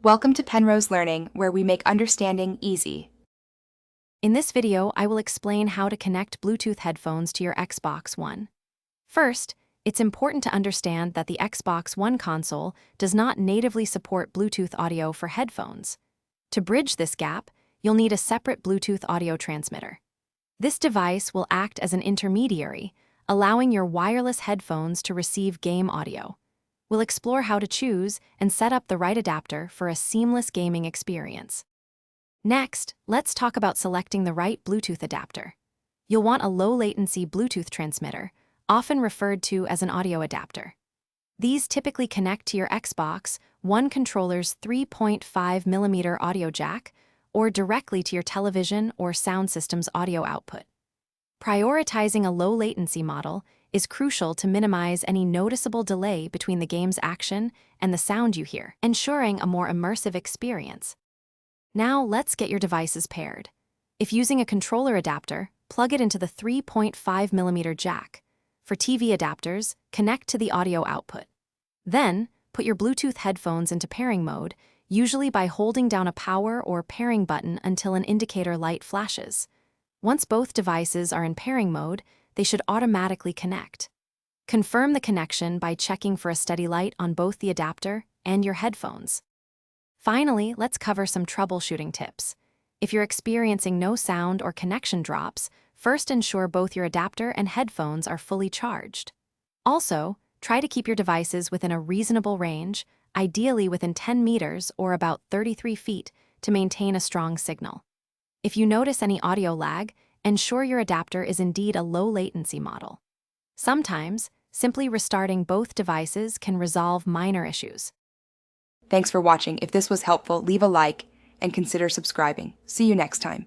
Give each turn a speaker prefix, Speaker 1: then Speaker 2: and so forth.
Speaker 1: Welcome to Penrose Learning, where we make understanding easy.
Speaker 2: In this video, I will explain how to connect Bluetooth headphones to your Xbox One. First, it's important to understand that the Xbox One console does not natively support Bluetooth audio for headphones. To bridge this gap, you'll need a separate Bluetooth audio transmitter. This device will act as an intermediary, allowing your wireless headphones to receive game audio. We'll explore how to choose and set up the right adapter for a seamless gaming experience. Next, let's talk about selecting the right Bluetooth adapter. You'll want a low-latency Bluetooth transmitter, often referred to as an audio adapter. These typically connect to your Xbox One controller's 3.5mm audio jack or directly to your television or sound system's audio output. Prioritizing a low-latency model is crucial to minimize any noticeable delay between the game's action and the sound you hear, ensuring a more immersive experience. Now let's get your devices paired. If using a controller adapter, plug it into the 3.5mm jack. For TV adapters, connect to the audio output. Then, put your Bluetooth headphones into pairing mode, usually by holding down a power or pairing button until an indicator light flashes. Once both devices are in pairing mode, they should automatically connect. Confirm the connection by checking for a steady light on both the adapter and your headphones. Finally, let's cover some troubleshooting tips. If you're experiencing no sound or connection drops, first ensure both your adapter and headphones are fully charged. Also, try to keep your devices within a reasonable range, ideally within 10 meters or about 33 feet, to maintain a strong signal. If you notice any audio lag, ensure your adapter is indeed a low-latency model. Sometimes, simply restarting both devices can resolve minor issues.
Speaker 1: Thanks for watching. If this was helpful, leave a like and consider subscribing. See you next time.